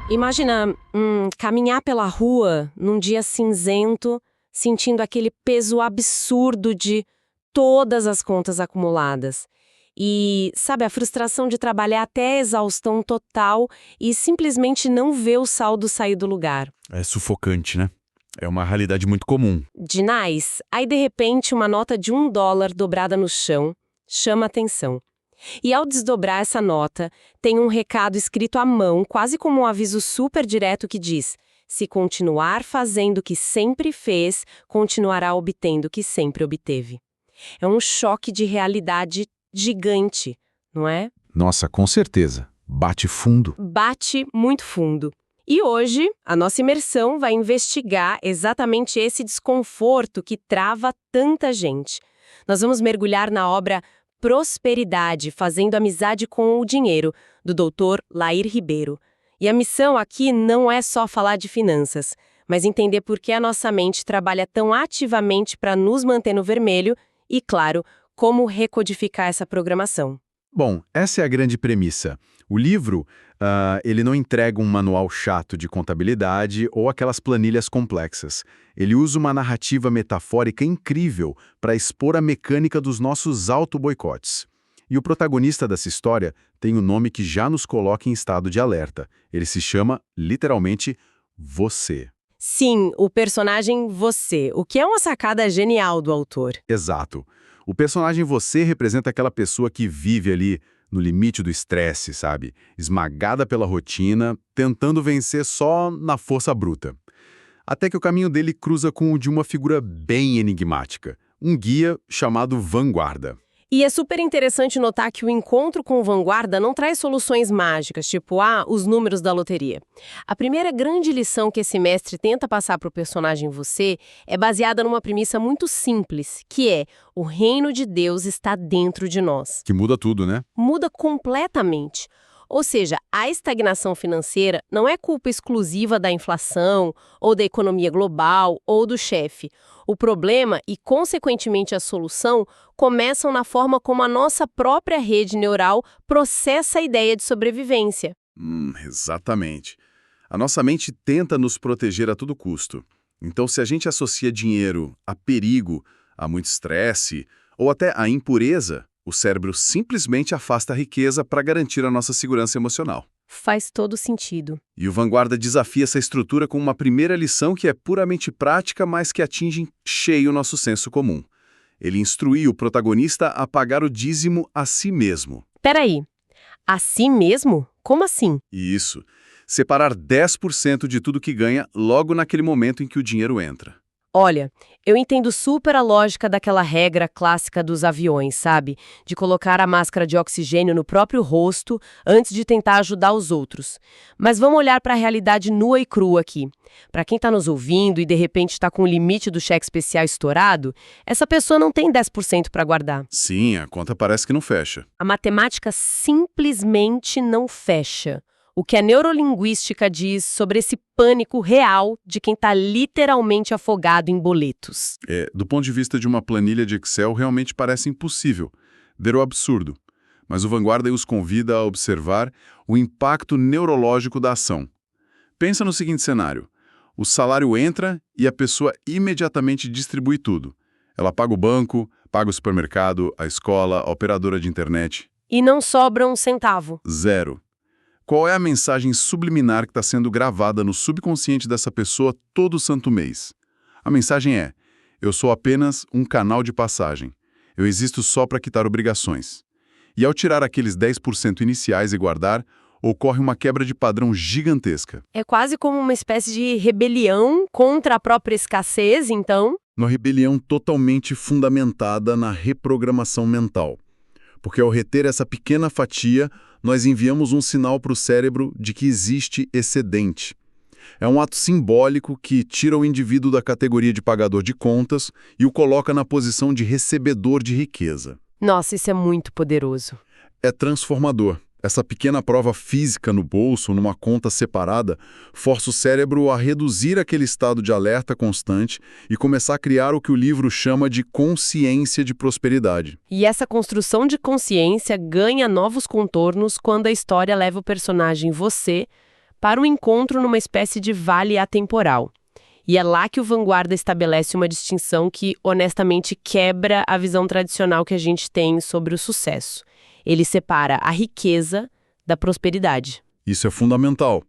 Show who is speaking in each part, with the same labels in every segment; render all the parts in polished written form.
Speaker 1: Imagina, caminhar pela rua num dia cinzento, sentindo aquele peso absurdo de todas as contas acumuladas. E, sabe, a frustração de trabalhar até a exaustão total e simplesmente não ver o saldo sair do lugar.
Speaker 2: É sufocante, né? É uma realidade muito comum.
Speaker 1: Demais. Aí, de repente, uma nota de $1 dobrada no chão chama atenção. E ao desdobrar essa nota, tem um recado escrito à mão, quase como um aviso super direto que diz: se continuar fazendo o que sempre fez, continuará obtendo o que sempre obteve. É um choque de realidade gigante, não é?
Speaker 2: Nossa, com certeza. Bate fundo.
Speaker 1: Bate muito fundo. E hoje, a nossa imersão vai investigar exatamente esse desconforto que trava tanta gente. Nós vamos mergulhar na obra Prosperidade, fazendo amizade com o dinheiro, do Dr. Lair Ribeiro. E a missão aqui não é só falar de finanças, mas entender por que a nossa mente trabalha tão ativamente para nos manter no vermelho e, claro, como recodificar essa programação.
Speaker 2: Bom, essa é a grande premissa. O livro, ele não entrega um manual chato de contabilidade ou aquelas planilhas complexas. Ele usa uma narrativa metafórica incrível para expor a mecânica dos nossos auto-boicotes. E o protagonista dessa história tem um nome que já nos coloca em estado de alerta. Ele se chama, literalmente, Você.
Speaker 1: Sim, o personagem Você, o que é uma sacada genial do autor.
Speaker 2: Exato. O personagem Você representa aquela pessoa que vive ali no limite do estresse, sabe? Esmagada pela rotina, tentando vencer só na força bruta. Até que o caminho dele cruza com o de uma figura bem enigmática, um guia chamado Vanguarda.
Speaker 1: E é super interessante notar que o encontro com o Vanguarda não traz soluções mágicas, tipo, os números da loteria. A primeira grande lição que esse mestre tenta passar para o personagem Você é baseada numa premissa muito simples, que é: o reino de Deus está dentro de nós.
Speaker 2: Que muda tudo, né?
Speaker 1: Muda completamente. Ou seja, a estagnação financeira não é culpa exclusiva da inflação, ou da economia global, ou do chefe. O problema e, consequentemente, a solução começam na forma como a nossa própria rede neural processa a ideia de sobrevivência.
Speaker 2: Exatamente. A nossa mente tenta nos proteger a todo custo. Então, se a gente associa dinheiro a perigo, a muito estresse, ou até a impureza, o cérebro simplesmente afasta a riqueza para garantir a nossa segurança emocional.
Speaker 1: Faz todo sentido.
Speaker 2: E o Vanguarda desafia essa estrutura com uma primeira lição que é puramente prática, mas que atinge em cheio o nosso senso comum. Ele instrui o protagonista a pagar o dízimo a si mesmo.
Speaker 1: Peraí, a si mesmo? Como assim?
Speaker 2: Isso. Separar 10% de tudo que ganha logo naquele momento em que o dinheiro entra.
Speaker 1: Olha, eu entendo super a lógica daquela regra clássica dos aviões, sabe? De colocar a máscara de oxigênio no próprio rosto antes de tentar ajudar os outros. Mas vamos olhar para a realidade nua e crua aqui. Para quem está nos ouvindo e de repente está com o limite do cheque especial estourado, essa pessoa não tem 10% para guardar.
Speaker 2: Sim, a conta parece que não fecha.
Speaker 1: A matemática simplesmente não fecha. O que a neurolinguística diz sobre esse pânico real de quem está literalmente afogado em boletos.
Speaker 2: Do ponto de vista de uma planilha de Excel, realmente parece impossível. Ver o absurdo. Mas o Vanguarda os convida a observar o impacto neurológico da ação. Pensa no seguinte cenário. O salário entra e a pessoa imediatamente distribui tudo. Ela paga o banco, paga o supermercado, a escola, a operadora de internet.
Speaker 1: E não sobra um centavo.
Speaker 2: Zero. Qual é a mensagem subliminar que está sendo gravada no subconsciente dessa pessoa todo santo mês? A mensagem é: eu sou apenas um canal de passagem. Eu existo só para quitar obrigações. E ao tirar aqueles 10% iniciais e guardar, ocorre uma quebra de padrão gigantesca.
Speaker 1: É quase como uma espécie de rebelião contra a própria escassez, então?
Speaker 2: Uma rebelião totalmente fundamentada na reprogramação mental. Porque ao reter essa pequena fatia, nós enviamos um sinal para o cérebro de que existe excedente. É um ato simbólico que tira o indivíduo da categoria de pagador de contas e o coloca na posição de recebedor de riqueza.
Speaker 1: Nossa, isso é muito poderoso.
Speaker 2: É transformador. Essa pequena prova física no bolso, numa conta separada, força o cérebro a reduzir aquele estado de alerta constante e começar a criar o que o livro chama de consciência de prosperidade.
Speaker 1: E essa construção de consciência ganha novos contornos quando a história leva o personagem Você para um encontro numa espécie de vale atemporal. E é lá que o Vanguarda estabelece uma distinção que, honestamente, quebra a visão tradicional que a gente tem sobre o sucesso. Ele separa a riqueza da prosperidade.
Speaker 3: Isso é fundamental.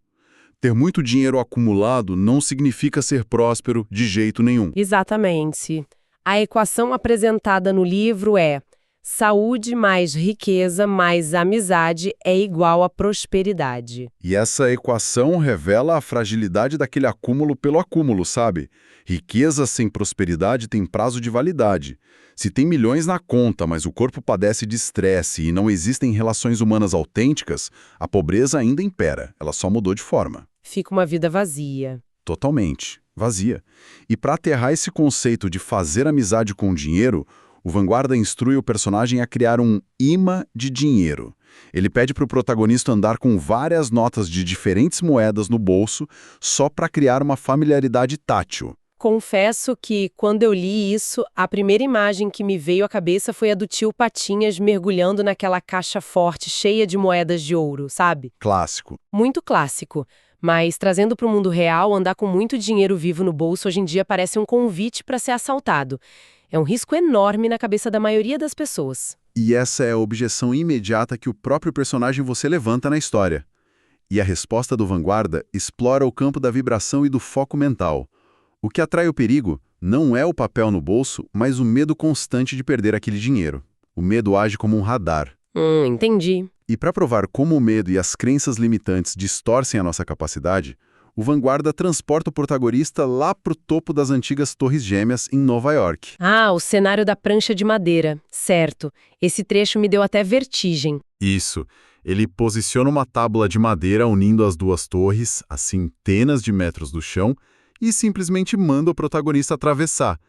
Speaker 3: Ter muito dinheiro acumulado não significa ser próspero de jeito nenhum.
Speaker 1: Exatamente. A equação apresentada no livro é: saúde mais riqueza mais amizade é igual a prosperidade.
Speaker 3: E essa equação revela a fragilidade daquele acúmulo pelo acúmulo, sabe? Riqueza sem prosperidade tem prazo de validade. Se tem milhões na conta, mas o corpo padece de estresse e não existem relações humanas autênticas, a pobreza ainda impera, ela só mudou de forma.
Speaker 1: Fica uma vida vazia.
Speaker 3: Totalmente, vazia. E para aterrar esse conceito de fazer amizade com o dinheiro, o Vanguarda instrui o personagem a criar um imã de dinheiro. Ele pede para o protagonista andar com várias notas de diferentes moedas no bolso só para criar uma familiaridade tátil.
Speaker 1: Confesso que, quando eu li isso, a primeira imagem que me veio à cabeça foi a do tio Patinhas mergulhando naquela caixa forte cheia de moedas de ouro, sabe?
Speaker 3: Clássico.
Speaker 1: Muito clássico. Mas, trazendo para o mundo real, andar com muito dinheiro vivo no bolso hoje em dia parece um convite para ser assaltado. É um risco enorme na cabeça da maioria das pessoas.
Speaker 3: E essa é a objeção imediata que o próprio personagem você levanta na história. E a resposta do Vanguarda explora o campo da vibração e do foco mental. O que atrai o perigo não é o papel no bolso, mas o medo constante de perder aquele dinheiro. O medo age como um radar.
Speaker 1: Entendi.
Speaker 3: E para provar como o medo e as crenças limitantes distorcem a nossa capacidade, o Vanguarda transporta o protagonista lá para o topo das antigas Torres Gêmeas em Nova York.
Speaker 1: Ah, o cenário da prancha de madeira. Certo. Esse trecho me deu até vertigem.
Speaker 3: Isso. Ele posiciona uma tábua de madeira unindo as duas torres, a centenas de metros do chão, e simplesmente manda o protagonista atravessar.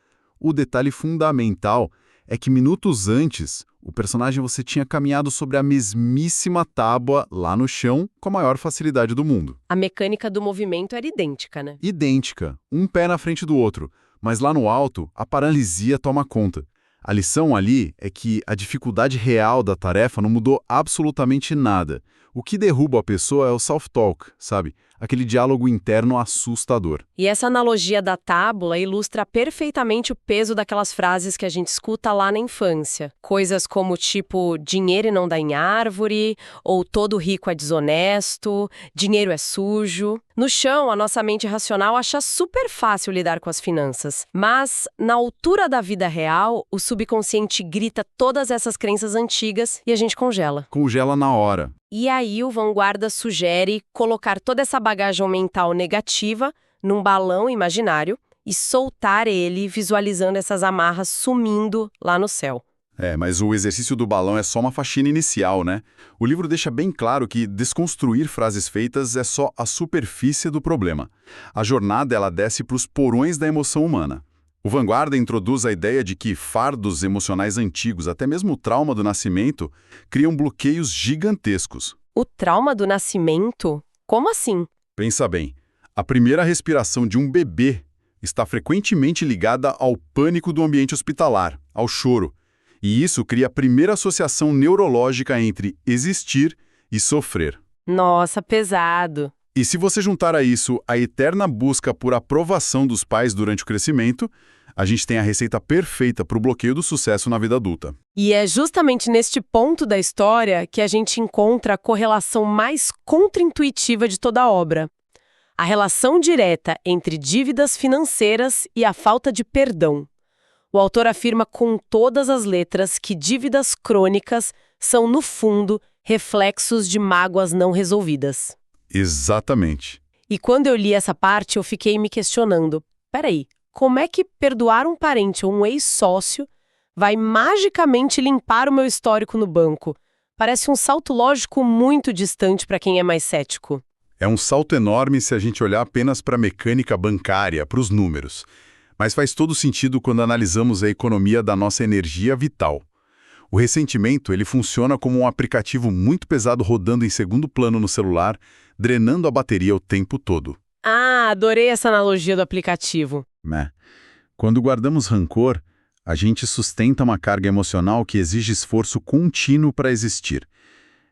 Speaker 3: O detalhe fundamental é que minutos antes, o personagem você tinha caminhado sobre a mesmíssima tábua lá no chão com a maior facilidade do mundo.
Speaker 1: A mecânica do movimento era idêntica, né?
Speaker 3: Idêntica, um pé na frente do outro, mas lá no alto, a paralisia toma conta. A lição ali é que a dificuldade real da tarefa não mudou absolutamente nada. O que derruba a pessoa é o self-talk, sabe? Aquele diálogo interno assustador.
Speaker 1: E essa analogia da tábua ilustra perfeitamente o peso daquelas frases que a gente escuta lá na infância. Coisas como tipo, dinheiro não dá em árvore, ou todo rico é desonesto, dinheiro é sujo. No chão, a nossa mente racional acha super fácil lidar com as finanças. Mas, na altura da vida real, o subconsciente grita todas essas crenças antigas e a gente congela.
Speaker 3: Congela na hora.
Speaker 1: E aí o Vanguarda sugere colocar toda essa bagagem mental negativa num balão imaginário e soltar ele visualizando essas amarras sumindo lá no céu.
Speaker 3: Mas o exercício do balão é só uma faxina inicial, né? O livro deixa bem claro que desconstruir frases feitas é só a superfície do problema. A jornada ela desce para os porões da emoção humana. O Vanguarda introduz a ideia de que fardos emocionais antigos, até mesmo o trauma do nascimento, criam bloqueios gigantescos.
Speaker 1: O trauma do nascimento? Como assim?
Speaker 3: Pensa bem, a primeira respiração de um bebê está frequentemente ligada ao pânico do ambiente hospitalar, ao choro. E isso cria a primeira associação neurológica entre existir e sofrer.
Speaker 1: Nossa, pesado.
Speaker 3: E se você juntar a isso a eterna busca por aprovação dos pais durante o crescimento, a gente tem a receita perfeita para o bloqueio do sucesso na vida adulta.
Speaker 1: E é justamente neste ponto da história que a gente encontra a correlação mais contraintuitiva de toda a obra. A relação direta entre dívidas financeiras e a falta de perdão. O autor afirma com todas as letras que dívidas crônicas são, no fundo, reflexos de mágoas não resolvidas.
Speaker 3: Exatamente.
Speaker 1: E quando eu li essa parte, eu fiquei me questionando. Peraí, como é que perdoar um parente ou um ex-sócio vai magicamente limpar o meu histórico no banco? Parece um salto lógico muito distante para quem é mais cético.
Speaker 3: É um salto enorme se a gente olhar apenas para a mecânica bancária, para os números. Mas faz todo sentido quando analisamos a economia da nossa energia vital. O ressentimento ele funciona como um aplicativo muito pesado rodando em segundo plano no celular, drenando a bateria o tempo todo.
Speaker 1: Ah, adorei essa analogia do aplicativo.
Speaker 3: Quando guardamos rancor, a gente sustenta uma carga emocional que exige esforço contínuo para existir.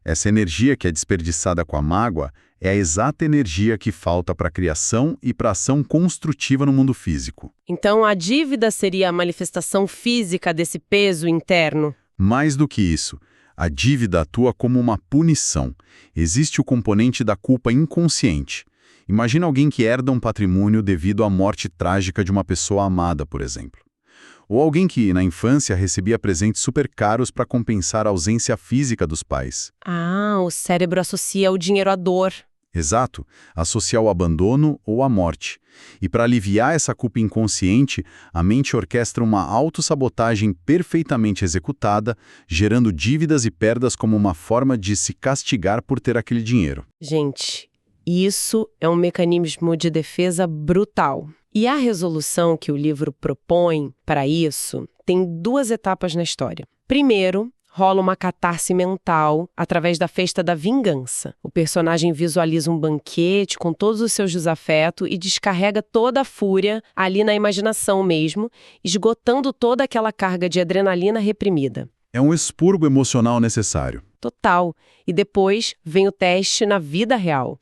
Speaker 3: Essa energia que é desperdiçada com a mágoa é a exata energia que falta para a criação e para a ação construtiva no mundo físico.
Speaker 1: Então, a dívida seria a manifestação física desse peso interno?
Speaker 3: Mais do que isso, a dívida atua como uma punição. Existe o componente da culpa inconsciente. Imagina alguém que herda um patrimônio devido à morte trágica de uma pessoa amada, por exemplo. Ou alguém que, na infância, recebia presentes super caros para compensar a ausência física dos pais.
Speaker 1: Ah, o cérebro associa o dinheiro à dor.
Speaker 3: Exato, associa ao abandono ou à morte. E para aliviar essa culpa inconsciente, a mente orquestra uma autossabotagem perfeitamente executada, gerando dívidas e perdas como uma forma de se castigar por ter aquele dinheiro.
Speaker 1: Gente, isso é um mecanismo de defesa brutal. E a resolução que o livro propõe para isso tem 2 etapas na história. Primeiro, rola uma catarse mental através da festa da vingança. O personagem visualiza um banquete com todos os seus desafetos e descarrega toda a fúria ali na imaginação mesmo, esgotando toda aquela carga de adrenalina reprimida.
Speaker 3: É um expurgo emocional necessário.
Speaker 1: Total. E depois vem o teste na vida real.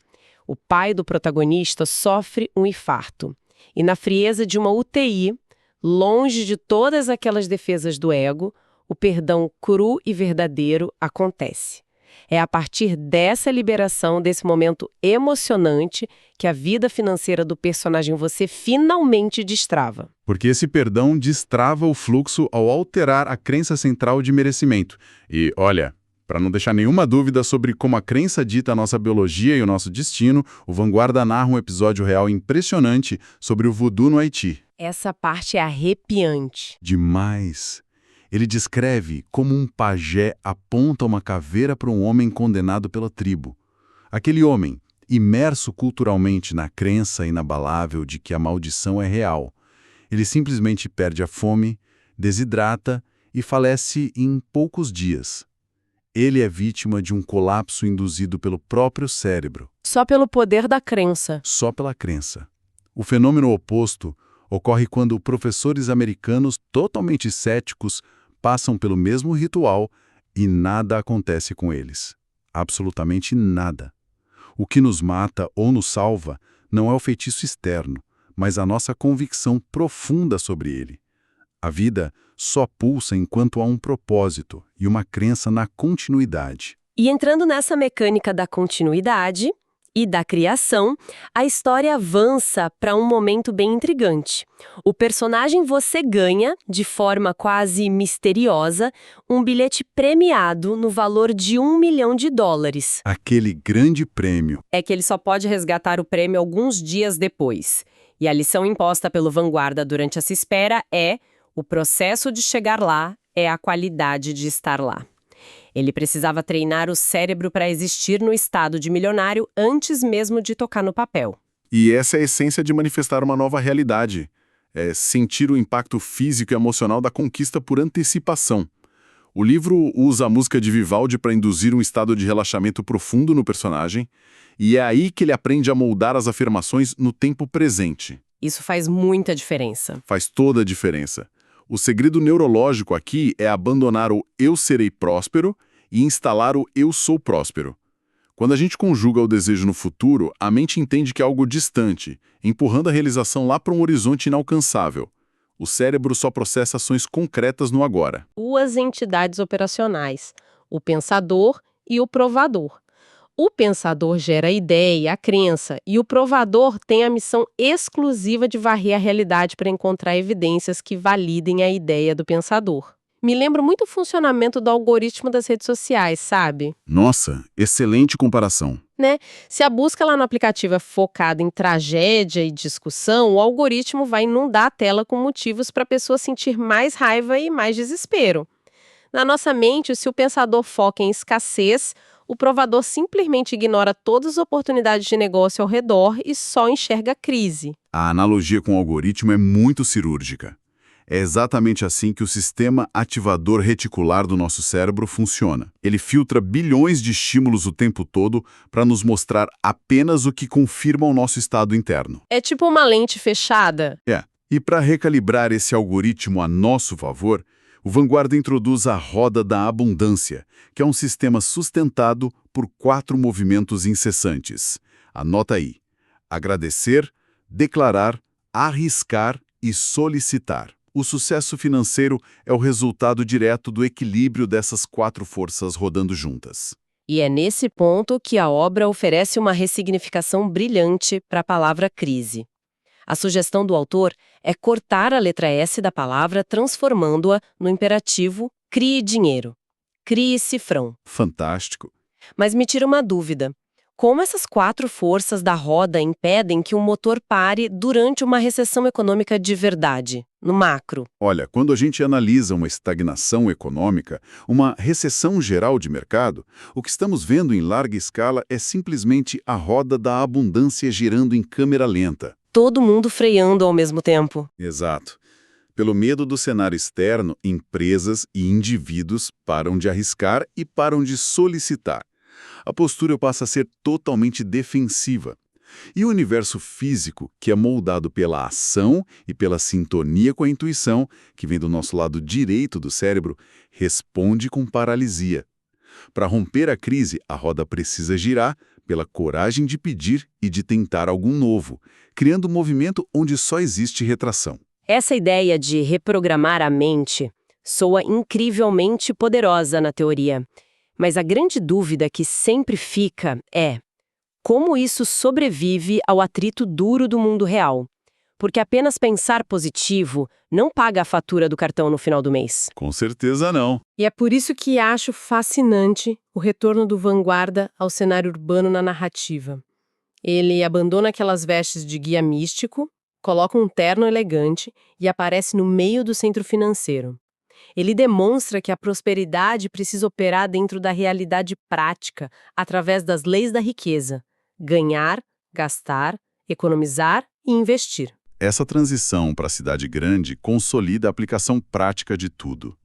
Speaker 1: O pai do protagonista sofre um infarto. E na frieza de uma UTI, longe de todas aquelas defesas do ego, o perdão cru e verdadeiro acontece. É a partir dessa liberação, desse momento emocionante, que a vida financeira do personagem você finalmente destrava.
Speaker 3: Porque esse perdão destrava o fluxo ao alterar a crença central de merecimento. E, olha, para não deixar nenhuma dúvida sobre como a crença dita a nossa biologia e o nosso destino, o Vanguarda narra um episódio real impressionante sobre o voodoo no Haiti.
Speaker 1: Essa parte é arrepiante.
Speaker 3: Demais. Ele descreve como um pajé aponta uma caveira para um homem condenado pela tribo. Aquele homem, imerso culturalmente na crença inabalável de que a maldição é real. Ele simplesmente perde a fome, desidrata e falece em poucos dias. Ele é vítima de um colapso induzido pelo próprio cérebro.
Speaker 1: Só pelo poder da crença.
Speaker 3: Só pela crença. O fenômeno oposto ocorre quando professores americanos totalmente céticos passam pelo mesmo ritual e nada acontece com eles. Absolutamente nada. O que nos mata ou nos salva não é o feitiço externo, mas a nossa convicção profunda sobre ele. A vida só pulsa enquanto há um propósito e uma crença na continuidade.
Speaker 1: E entrando nessa mecânica da continuidade e da criação, a história avança para um momento bem intrigante. O personagem você ganha, de forma quase misteriosa, um bilhete premiado no valor de $1 milhão.
Speaker 3: Aquele grande prêmio.
Speaker 1: É que ele só pode resgatar o prêmio alguns dias depois. E a lição imposta pelo Vanguarda durante essa espera é: o processo de chegar lá é a qualidade de estar lá. Ele precisava treinar o cérebro para existir no estado de milionário antes mesmo de tocar no papel.
Speaker 3: E essa é a essência de manifestar uma nova realidade. É sentir o impacto físico e emocional da conquista por antecipação. O livro usa a música de Vivaldi para induzir um estado de relaxamento profundo no personagem, e é aí que ele aprende a moldar as afirmações no tempo presente.
Speaker 1: Isso faz muita diferença.
Speaker 3: Faz toda a diferença. O segredo neurológico aqui é abandonar o eu serei próspero e instalar o eu sou próspero. Quando a gente conjuga o desejo no futuro, a mente entende que é algo distante, empurrando a realização lá para um horizonte inalcançável. O cérebro só processa ações concretas no agora.
Speaker 1: 2 entidades operacionais, o pensador e o provador. O pensador gera a ideia, a crença, e o provador tem a missão exclusiva de varrer a realidade para encontrar evidências que validem a ideia do pensador. Me lembra muito o funcionamento do algoritmo das redes sociais, sabe?
Speaker 3: Nossa, excelente comparação.
Speaker 1: Né? Se a busca lá no aplicativo é focada em tragédia e discussão, o algoritmo vai inundar a tela com motivos para a pessoa sentir mais raiva e mais desespero. Na nossa mente, se o pensador foca em escassez, o provador simplesmente ignora todas as oportunidades de negócio ao redor e só enxerga a crise.
Speaker 3: A analogia com o algoritmo é muito cirúrgica. É exatamente assim que o sistema ativador reticular do nosso cérebro funciona. Ele filtra bilhões de estímulos o tempo todo para nos mostrar apenas o que confirma o nosso estado interno.
Speaker 1: É tipo uma lente fechada?
Speaker 3: E para recalibrar esse algoritmo a nosso favor, O Vanguarda introduz a roda da abundância, que é um sistema sustentado por 4 movimentos incessantes. Anota aí: agradecer, declarar, arriscar e solicitar. O sucesso financeiro é o resultado direto do equilíbrio dessas 4 forças rodando juntas.
Speaker 1: E é nesse ponto que a obra oferece uma ressignificação brilhante para a palavra crise. A sugestão do autor é cortar a letra S da palavra, transformando-a no imperativo crie dinheiro. Crie cifrão.
Speaker 3: Fantástico.
Speaker 1: Mas me tira uma dúvida. Como essas 4 forças da roda impedem que o motor pare durante uma recessão econômica de verdade, no macro?
Speaker 3: Olha, quando a gente analisa uma estagnação econômica, uma recessão geral de mercado, o que estamos vendo em larga escala é simplesmente a roda da abundância girando em câmera lenta.
Speaker 1: Todo mundo freando ao mesmo tempo.
Speaker 3: Exato. Pelo medo do cenário externo, empresas e indivíduos param de arriscar e param de solicitar. A postura passa a ser totalmente defensiva. E o universo físico, que é moldado pela ação e pela sintonia com a intuição, que vem do nosso lado direito do cérebro, responde com paralisia. Para romper a crise, a roda precisa girar pela coragem de pedir e de tentar algo novo, criando um movimento onde só existe retração.
Speaker 1: Essa ideia de reprogramar a mente soa incrivelmente poderosa na teoria. Mas a grande dúvida que sempre fica é: como isso sobrevive ao atrito duro do mundo real? Porque apenas pensar positivo não paga a fatura do cartão no final do mês.
Speaker 3: Com certeza não.
Speaker 1: E é por isso que acho fascinante o retorno do Vanguarda ao cenário urbano na narrativa. Ele abandona aquelas vestes de guia místico, coloca um terno elegante e aparece no meio do centro financeiro. Ele demonstra que a prosperidade precisa operar dentro da realidade prática, através das leis da riqueza: ganhar, gastar, economizar e investir.
Speaker 3: Essa transição para a cidade grande consolida a aplicação prática de tudo.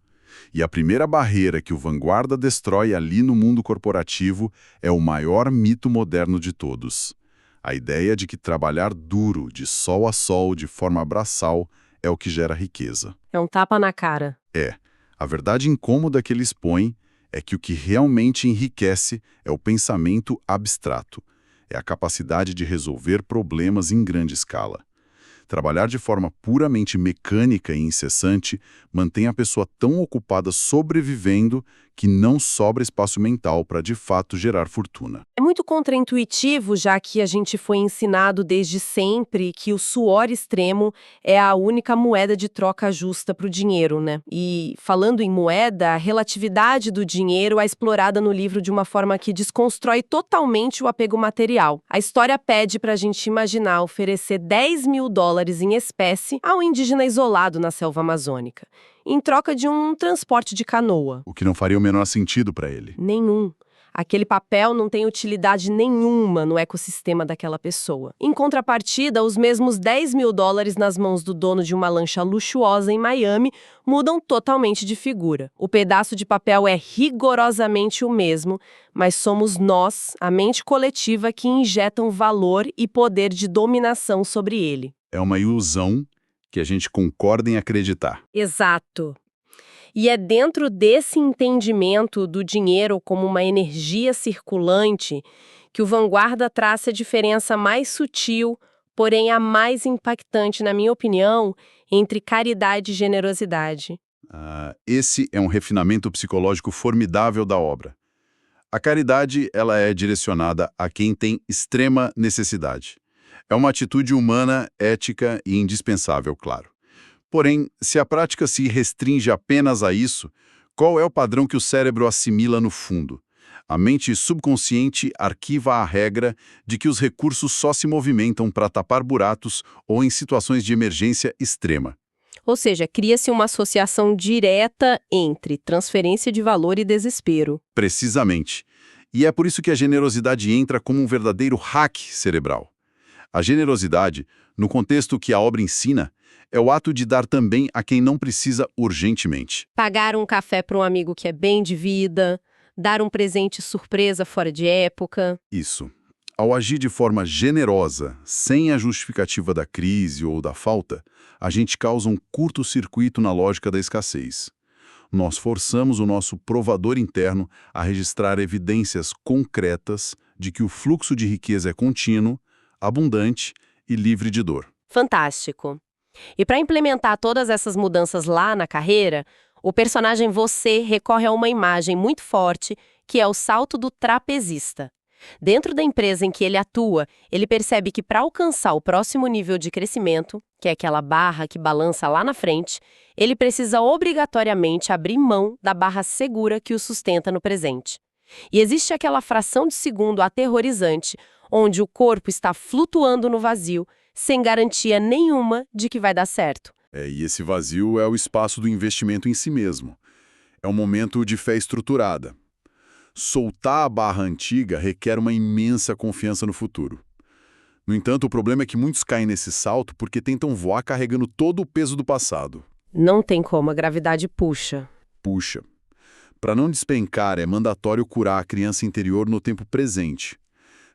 Speaker 3: E a primeira barreira que o Vanguarda destrói ali no mundo corporativo é o maior mito moderno de todos. A ideia de que trabalhar duro, de sol a sol, de forma braçal, é o que gera riqueza.
Speaker 1: É um tapa na cara.
Speaker 3: A verdade incômoda que ele expõe é que o que realmente enriquece é o pensamento abstrato, é a capacidade de resolver problemas em grande escala. Trabalhar de forma puramente mecânica e incessante mantém a pessoa tão ocupada sobrevivendo que não sobra espaço mental para de fato gerar fortuna.
Speaker 1: É muito contraintuitivo, já que a gente foi ensinado desde sempre que o suor extremo é a única moeda de troca justa para o dinheiro, né? E falando em moeda, a relatividade do dinheiro é explorada no livro de uma forma que desconstrói totalmente o apego material. A história pede para a gente imaginar oferecer $10.000 em espécie a um indígena isolado na selva amazônica, em troca de um transporte de canoa.
Speaker 3: O que não faria o menor sentido para ele.
Speaker 1: Nenhum. Aquele papel não tem utilidade nenhuma no ecossistema daquela pessoa. Em contrapartida, os mesmos $10.000 nas mãos do dono de uma lancha luxuosa em Miami mudam totalmente de figura. O pedaço de papel é rigorosamente o mesmo, mas somos nós, a mente coletiva, que injetam valor e poder de dominação sobre ele.
Speaker 3: É uma ilusão que a gente concorda em acreditar.
Speaker 1: Exato. E é dentro desse entendimento do dinheiro como uma energia circulante que o Vanguarda traça a diferença mais sutil, porém a mais impactante, na minha opinião, entre caridade e generosidade.
Speaker 3: Esse é um refinamento psicológico formidável da obra. A caridade, ela é direcionada a quem tem extrema necessidade. É uma atitude humana, ética e indispensável, claro. Porém, se a prática se restringe apenas a isso, qual é o padrão que o cérebro assimila no fundo? A mente subconsciente arquiva a regra de que os recursos só se movimentam para tapar buratos ou em situações de emergência extrema.
Speaker 1: Ou seja, cria-se uma associação direta entre transferência de valor e desespero.
Speaker 3: Precisamente. E é por isso que a generosidade entra como um verdadeiro hack cerebral. A generosidade, no contexto que a obra ensina, é o ato de dar também a quem não precisa urgentemente.
Speaker 1: Pagar um café para um amigo que é bem de vida, dar um presente surpresa fora de época.
Speaker 3: Isso. Ao agir de forma generosa, sem a justificativa da crise ou da falta, a gente causa um curto-circuito na lógica da escassez. nós forçamos o nosso provador interno a registrar evidências concretas de que o fluxo de riqueza é contínuo, abundante e livre de dor.
Speaker 1: Fantástico. E para implementar todas essas mudanças lá na carreira, o personagem Você recorre a uma imagem muito forte, que é o salto do trapezista. Dentro da empresa em que ele atua, ele percebe que para alcançar o próximo nível de crescimento, que é aquela barra que balança lá na frente, ele precisa obrigatoriamente abrir mão da barra segura que o sustenta no presente. E existe aquela fração de segundo aterrorizante, onde o corpo está flutuando no vazio, sem garantia nenhuma de que vai dar certo.
Speaker 3: E esse vazio é o espaço do investimento em si mesmo. É um momento de fé estruturada. Soltar a barra antiga requer uma imensa confiança no futuro. No entanto, o problema é que muitos caem nesse salto porque tentam voar carregando todo o peso do passado.
Speaker 1: Não tem como, a gravidade puxa.
Speaker 3: Puxa. Para não despencar, é mandatório curar a criança interior no tempo presente.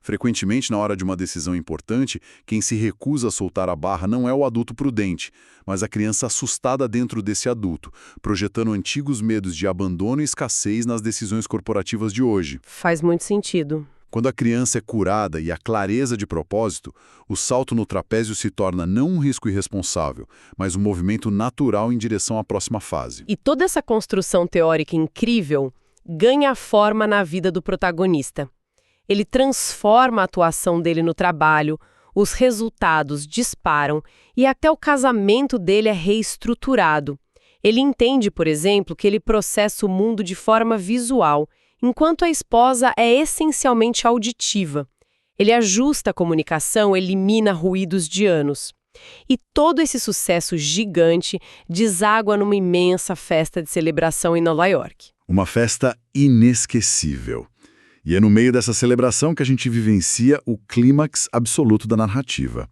Speaker 3: Frequentemente, na hora de uma decisão importante, quem se recusa a soltar a barra não é o adulto prudente, mas a criança assustada dentro desse adulto, projetando antigos medos de abandono e escassez nas decisões corporativas de hoje.
Speaker 1: Faz muito sentido.
Speaker 3: Quando a criança é curada e há clareza de propósito, o salto no trapézio se torna não um risco irresponsável, mas um movimento natural em direção à próxima fase.
Speaker 1: E toda essa construção teórica incrível ganha forma na vida do protagonista. Ele transforma a atuação dele no trabalho, os resultados disparam e até o casamento dele é reestruturado. Ele entende, por exemplo, que ele processa o mundo de forma visual, enquanto a esposa é essencialmente auditiva. Ele ajusta a comunicação, elimina ruídos de anos. E todo esse sucesso gigante deságua numa imensa festa de celebração em Nova York.
Speaker 3: Uma festa inesquecível. E é no meio dessa celebração que a gente vivencia o clímax absoluto da narrativa.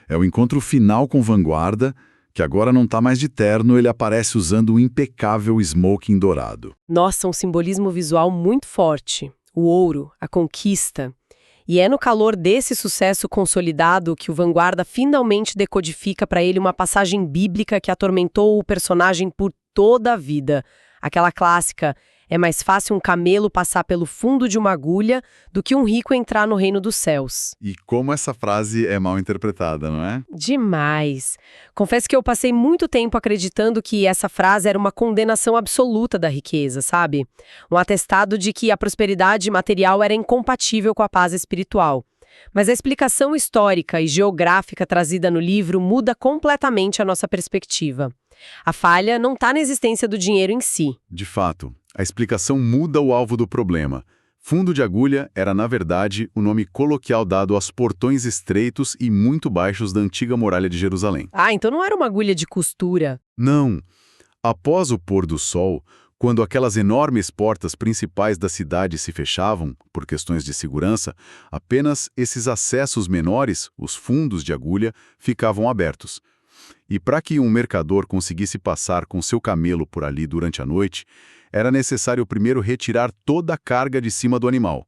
Speaker 3: É o encontro final com Vanguarda, que agora não está mais de terno, ele aparece usando o impecável smoking dourado.
Speaker 1: Nossa, um simbolismo visual muito forte. O ouro, a conquista. E é no calor desse sucesso consolidado que o Vanguarda finalmente decodifica para ele uma passagem bíblica que atormentou o personagem por toda a vida. Aquela clássica: é mais fácil um camelo passar pelo fundo de uma agulha do que um rico entrar no reino dos céus.
Speaker 3: E como essa frase é mal interpretada, não é?
Speaker 1: Demais. Confesso que eu passei muito tempo acreditando que essa frase era uma condenação absoluta da riqueza, sabe? Um atestado de que a prosperidade material era incompatível com a paz espiritual. Mas a explicação histórica e geográfica trazida no livro muda completamente a nossa perspectiva. A falha não está na existência do dinheiro em si.
Speaker 3: De fato, a explicação muda o alvo do problema. Fundo de agulha era, na verdade, o nome coloquial dado aos portões estreitos e muito baixos da antiga muralha de Jerusalém.
Speaker 1: Ah, então não era uma agulha de costura.
Speaker 3: Não. Após o pôr do sol, quando aquelas enormes portas principais da cidade se fechavam, por questões de segurança, apenas esses acessos menores, os fundos de agulha, ficavam abertos. E para que um mercador conseguisse passar com seu camelo por ali durante a noite, era necessário primeiro retirar toda a carga de cima do animal.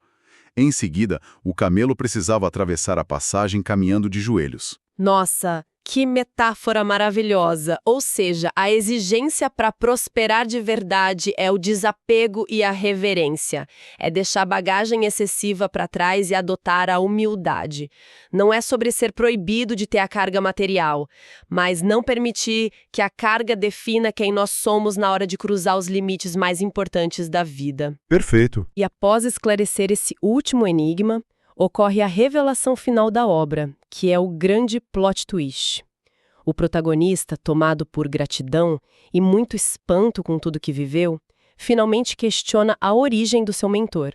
Speaker 3: Em seguida, o camelo precisava atravessar a passagem caminhando de joelhos.
Speaker 1: Nossa, que metáfora maravilhosa! Ou seja, a exigência para prosperar de verdade é o desapego e a reverência. É deixar a bagagem excessiva para trás e adotar a humildade. Não é sobre ser proibido de ter a carga material, mas não permitir que a carga defina quem nós somos na hora de cruzar os limites mais importantes da vida.
Speaker 3: Perfeito.
Speaker 1: E após esclarecer esse último enigma, ocorre a revelação final da obra, que é o grande plot twist. O protagonista, tomado por gratidão e muito espanto com tudo que viveu, finalmente questiona a origem do seu mentor.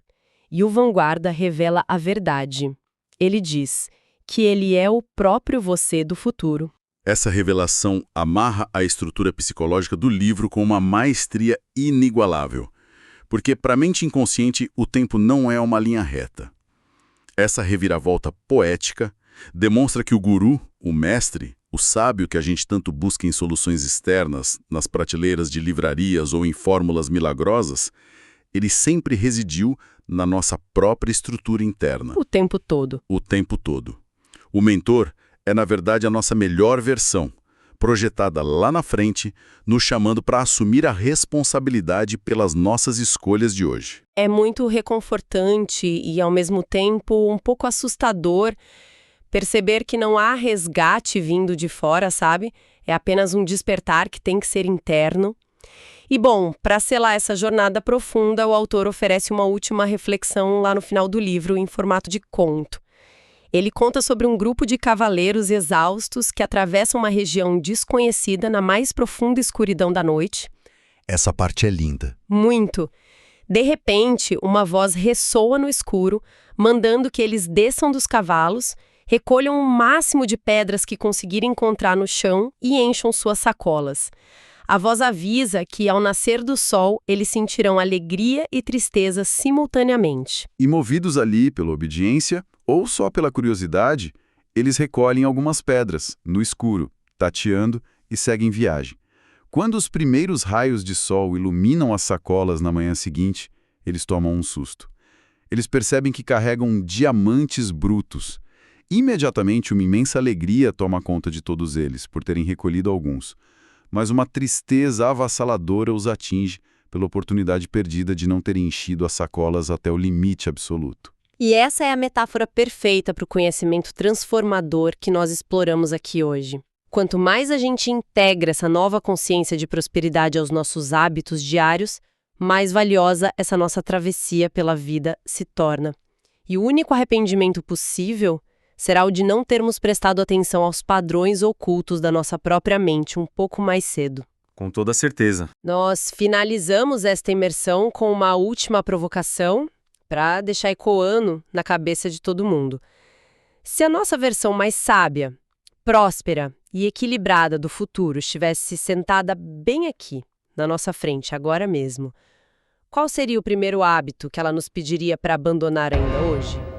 Speaker 1: E o Vanguarda revela a verdade. Ele diz que ele é o próprio você do futuro.
Speaker 3: Essa revelação amarra a estrutura psicológica do livro com uma maestria inigualável. Porque, para a mente inconsciente, o tempo não é uma linha reta. Essa reviravolta poética demonstra que o guru, o mestre, o sábio que a gente tanto busca em soluções externas, nas prateleiras de livrarias ou em fórmulas milagrosas, ele sempre residiu na nossa própria estrutura interna.
Speaker 1: O tempo todo.
Speaker 3: O tempo todo. O mentor é, na verdade, a nossa melhor versão, projetada lá na frente, nos chamando para assumir a responsabilidade pelas nossas escolhas de hoje.
Speaker 1: É muito reconfortante e, ao mesmo tempo, um pouco assustador perceber que não há resgate vindo de fora, sabe? É apenas um despertar que tem que ser interno. E, bom, para selar essa jornada profunda, o autor oferece uma última reflexão lá no final do livro, em formato de conto. Ele conta sobre um grupo de cavaleiros exaustos que atravessam uma região desconhecida na mais profunda escuridão da noite.
Speaker 3: Essa parte é linda.
Speaker 1: Muito. De repente, uma voz ressoa no escuro, mandando que eles desçam dos cavalos, recolham o máximo de pedras que conseguirem encontrar no chão e encham suas sacolas. A voz avisa que, ao nascer do sol, eles sentirão alegria e tristeza simultaneamente.
Speaker 3: E movidos ali pela obediência, ou só pela curiosidade, eles recolhem algumas pedras, no escuro, tateando e seguem viagem. Quando os primeiros raios de sol iluminam as sacolas na manhã seguinte, eles tomam um susto. Eles percebem que carregam diamantes brutos. Imediatamente, uma imensa alegria toma conta de todos eles, por terem recolhido alguns. Mas uma tristeza avassaladora os atinge pela oportunidade perdida de não terem enchido as sacolas até o limite absoluto.
Speaker 1: E essa é a metáfora perfeita para o conhecimento transformador que nós exploramos aqui hoje. Quanto mais a gente integra essa nova consciência de prosperidade aos nossos hábitos diários, mais valiosa essa nossa travessia pela vida se torna. E o único arrependimento possível será o de não termos prestado atenção aos padrões ocultos da nossa própria mente um pouco mais cedo.
Speaker 4: Com toda certeza.
Speaker 1: Nós finalizamos esta imersão com uma última provocação para deixar ecoando na cabeça de todo mundo. Se a nossa versão mais sábia, próspera e equilibrada do futuro estivesse sentada bem aqui, na nossa frente, agora mesmo, qual seria o primeiro hábito que ela nos pediria para abandonar ainda hoje?